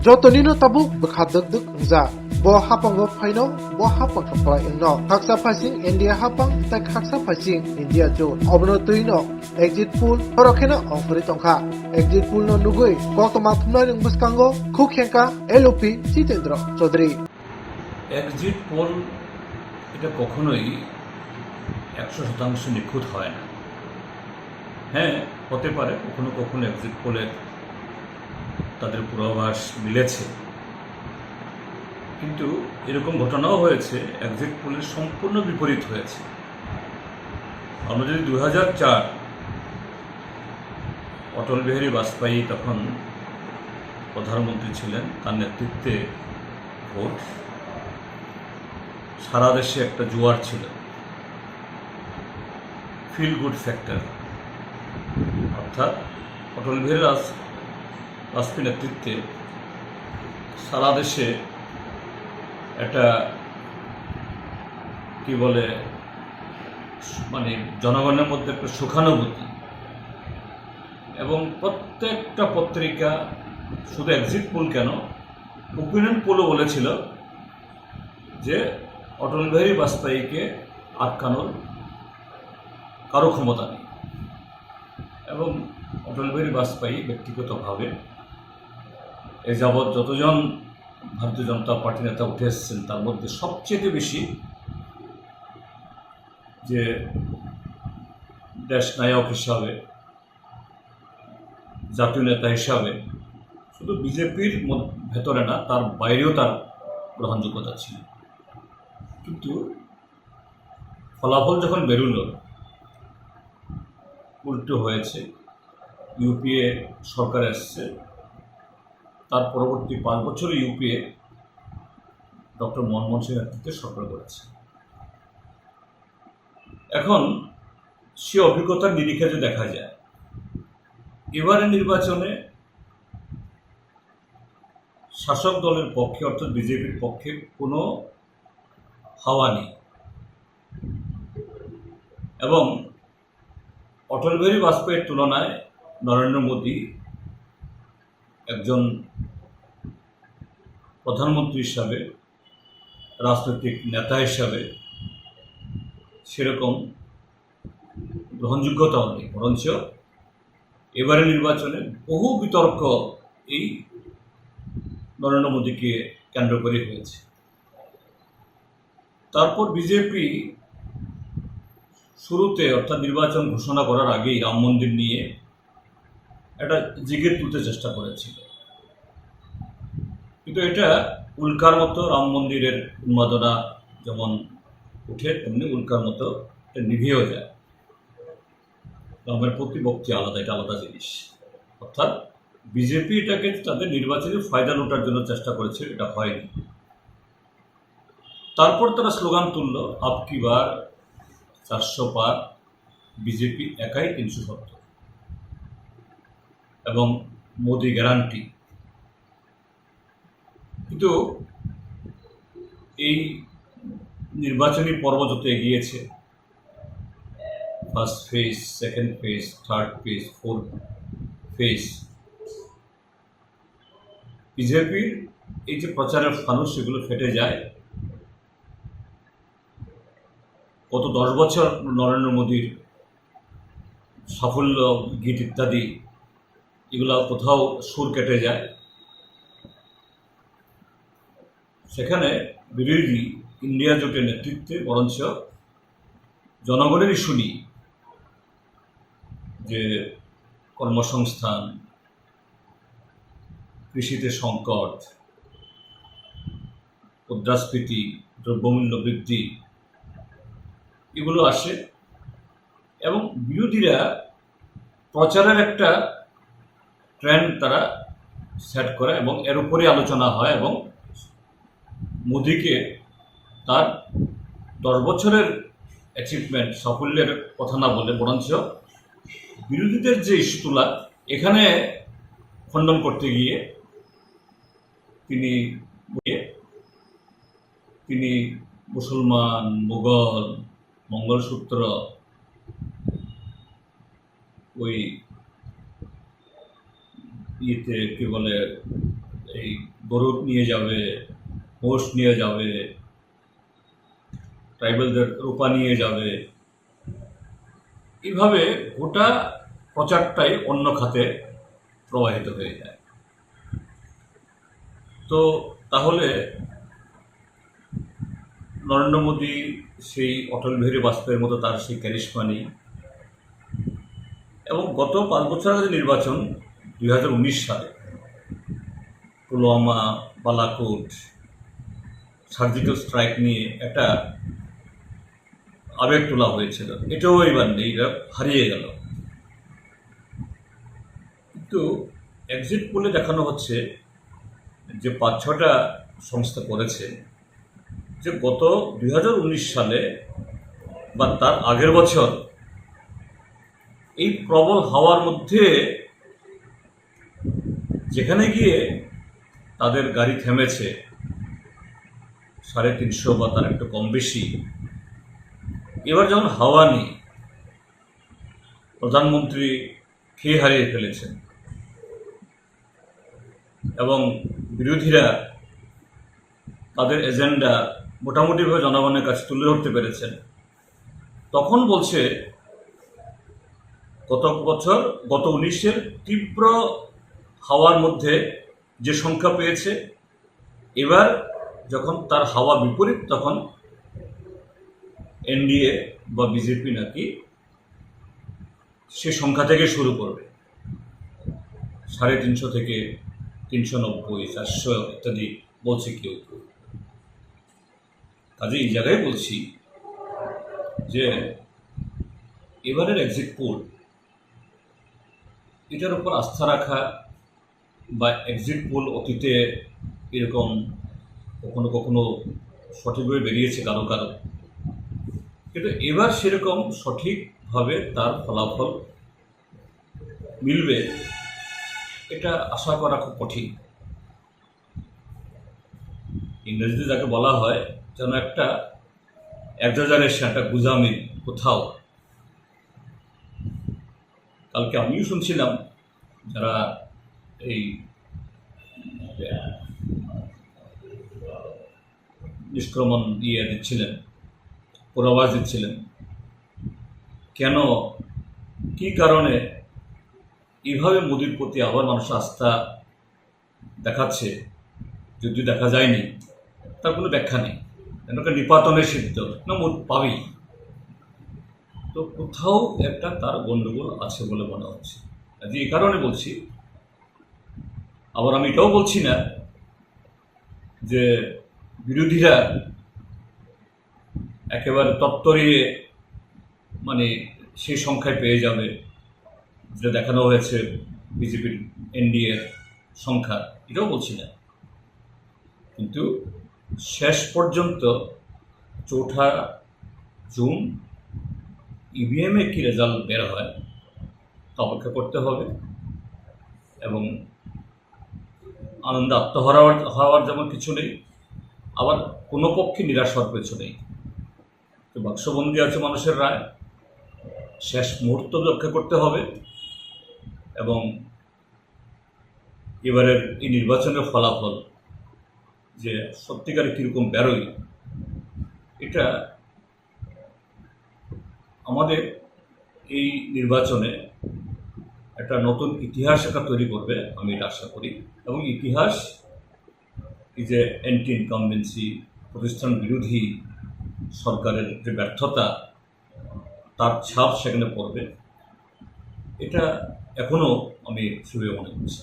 Jotonino tabuk bekhadak duk za. Bo hapang go phaino bo hapang kaplai no. Haksa phasing India hapang tak haksa phasing India jo. Obno tuino exit pool horokhena ongfuri tongkha. Exit pool no nugui koktoma thumna ring buskango khukhenka LOP Jitendra Chaudhary. Exit pole এটা কখনোই 100% নিখুঁত হয় না। হ্যাঁ, হতে পারে কখনো কখনো এক্সিট পোলের তাদের পূর্বাভাস মিলেছে, কিন্তু এরকম ঘটনাও হয়েছে এক্সিট পোলের সম্পূর্ণ বিপরীত হয়েছে। আমরা যদি 2004 অটল বিহারী বাজপেয়ী তখন প্রধানমন্ত্রী ছিলেন, তার নেতৃত্বে ভোট, সারা দেশে একটা জোয়ার ছিল, ফিল গুড ফ্যাক্টর, অর্থাৎ অটল বিহারী বাজপেয়ীর নেতৃত্বে সারা দেশে একটা কি বলে মানে জনগণের মধ্যে একটা সুখানুভূতি, এবং প্রত্যেকটা পত্রিকা শুধু এক্সিট পোল কেন, ওপিনিয়ন পোলও বলেছিল যে অটল বিহারী বাজপেয়ীকে আটকানোর কারো ক্ষমতা নেই। এবং অটল বিহারী বাজপেয়ী ব্যক্তিগতভাবে এ যাবৎ যতজন ভারতীয় জনতা পার্টি নেতা উঠে এসেছেন তার মধ্যে সবচেয়ে বেশি যে দেশ নায়ক হিসাবে, জাতীয় নেতা হিসাবে শুধু বিজেপির ভেতরে না, তার বাইরেও তার গ্রহণযোগ্যতা ছিল। কিন্তু ফলাফল যখন বেরোল, উল্টো হয়েছে। ইউপিএ সরকার এসছে, তার পরবর্তী 5 বছরে ইউপিএ ডক্টর মনমোহন সিং নেতৃত্বে সরকার করেছে। এখন সে অভিজ্ঞতার নিরিখে যে দেখা যায়, এবারে নির্বাচনে শাসক দলের পক্ষে অর্থাৎ বিজেপির পক্ষে কোনো হাওয়া নেই, এবং অটল বিহারী বাজপেয়ীর তুলনায় নরেন্দ্র মোদী একজন প্রধানমন্ত্রী হিসাবে, রাজনৈতিক নেতা হিসাবে সেরকম গ্রহণযোগ্যতাও নেই, বরঞ্চ এবারে নির্বাচনে বহু বিতর্ক এই নরেন্দ্র মোদীকে কেন্দ্র করে হয়েছে। তারপর বিজেপি শুরুতে অর্থাৎ নির্বাচন ঘোষণা করার আগেই রাম মন্দির নিয়ে একটা জিগির তুলতে চেষ্টা করেছিল, কিন্তু এটা উল্কার মতো, রাম মন্দিরের উন্মাদনা যেমন উঠে তেমনি উল্কার মতো এটা নিভেও যায়। রামের প্রতিপত্তি আলাদা, এটা আলাদা জিনিস। অর্থাৎ বিজেপি এটাকে তাদের নির্বাচনী ফায়দা লোটার জন্য চেষ্টা করেছে, এটা হয়নি। তারপর তারা স্লোগান তুলল, আপ কি বার 400 পার, বিজেপি একাই 370, এবং মোদি গ্যারান্টি। কিন্তু এই নির্বাচনী পর্ব যত এগিয়েছে, first phase, second phase, third phase, fourth phase, বিজেপির এই যে প্রচারের ফানুস সেগুলো ফেটে যায়। গত 10 বছর নরেন্দ্র মোদীর সাফল্য, গীত ইত্যাদি, এগুলো কোথাও সুর কেটে যায়। সেখানে বিরোধী ইন্ডিয়া জোটের নেতৃত্বে বরঞ্চ জনগণেরই শুনি যে কর্মসংস্থান, কৃষিতে সংকট, মুদ্রাস্ফীতি, দ্রব্যমূল্য বৃদ্ধি, এগুলো আসে, এবং বিরোধীরা প্রচারের একটা ট্রেন্ড তারা সেট করে, এবং এর উপরে আলোচনা হয়, এবং মোদিকে তার 10 বছরের অ্যাচিভমেন্ট, সাফল্যের কথা না বলে বরঞ্চ বিরোধীদের যে ইস্যু তোলা, এখানে খণ্ডন করতে গিয়ে তিনি মুসলমান, মুঘল, মঙ্গলসূত্র, ওই ইয়েতে কি বলে এই গরু নিয়ে যাবে, মোষ নিয়ে যাবে, ট্রাইবেলদের রূপা নিয়ে যাবে, এইভাবে গোটা প্রচারটাই অন্য খাতে প্রবাহিত হয়ে যায়। তো তাহলে নরেন্দ্র মোদী সেই অটল বিহারী বাজপেয়ীর মতো তার সেই ক্যারিশমা নেই। এবং গত 5 বছর আগে নির্বাচন 2019 সালে পুলওয়ামা, বালাকোট, সার্জিক্যাল স্ট্রাইক নিয়ে একটা আবেগ তোলা হয়েছিল, এটাও এবার নেই, এটা হারিয়ে গেল। কিন্তু এক্সিট পোলে দেখানো হচ্ছে যে 5-6টা সংস্থা করেছে যে গত 2019 সালে বা তার আগের বছর এই প্রবল হাওয়ার মধ্যে যেখানে গিয়ে তাদের গাড়ি থেমেছে 350 বা তার একটু কম বেশি, এবার যখন হাওয়া নেই, প্রধানমন্ত্রী খেয়ে হারিয়ে ফেলেছেন এবং বিরোধীরা তাদের এজেন্ডা মোটামুটিভাবে জনগণের কাছে তুলে ধরতে পেরেছেন, তখন বলছে গত 19-এর তীব্র হাওয়ার মধ্যে যে সংখ্যা পেয়েছে, এবার যখন তার হাওয়া বিপরীত, তখন এনডিএ বা বিজেপি নাকি সে সংখ্যা থেকে শুরু করবে, 350 থেকে 390, 400 ইত্যাদি বলছে কেউ কেউ। কাজে এই জায়গায় বলছি যে এবারের এক্সিট পোল, এটার উপর আস্থা রাখা বা এক্সিট পোল অতীতে এরকম কখনো কখনো সঠিকভাবে বেরিয়েছে কারো কারো, কিন্তু এবার সেরকম সঠিকভাবে তার ফলাফল মিলবে এটা আশা করা খুব কঠিন। ইংরেজিতে যাকে বলা হয় যেন একটা এক্সাজারেশন, একটা গুজামি কোথাও। কালকে আমিও শুনছিলাম যারা এই নিষ্ক্রমণ দিচ্ছিলেন, পূর্বাভাস দিচ্ছিলেন, কেন কি কারণে এইভাবে মোদির প্রতি আবার মানুষ আস্থা দেখাচ্ছে, যদিও দেখা যায়নি, তার কোনো ব্যাখ্যা নেই। একটা নিপাতনের সিদ্ধ না, মোদ পাবেই। তো কোথাও একটা তার গণ্ডগোল আছে বলে মনে হচ্ছে। আজ এই কারণে বলছি, আবার আমি এটাও বলছি না যে বিরোধীরা একেবারে তত্তরিয়ে মানে সেই সংখ্যায় পেয়ে যাবে যেটা দেখানো হয়েছে বিজেপির এনডিএর সংখ্যা, এটাও বলছি না। কিন্তু শেষ পর্যন্ত 4 জুন ইভিএমে কি রেজাল্ট বের হয় তা অপেক্ষা করতে হবে। এবং আনন্দে আত্মহারা হওয়ার যেমন কিছু নেই, আবার কোনো পক্ষে নিরাশ হওয়ার কিছু নেই। তো বাক্সবন্দি আছে মানুষের রায়, শেষ মুহূর্ত রক্ষা করতে হবে। এবং এবারের এই নির্বাচনের ফলাফল যে সত্যিকারে কীরকম বেরোয়, এটা আমাদের এই নির্বাচনে একটা নতুন ইতিহাস একটা তৈরি করবে, আমি এটা আশা করি। এবং ইতিহাস এই যে অ্যান্টি ইনকামবেন্সি, প্রতিষ্ঠান বিরোধী সরকারের যে ব্যর্থতা, তার ছাপ সেখানে পড়বে, এটা এখনও আমি শুভে মনে করছি।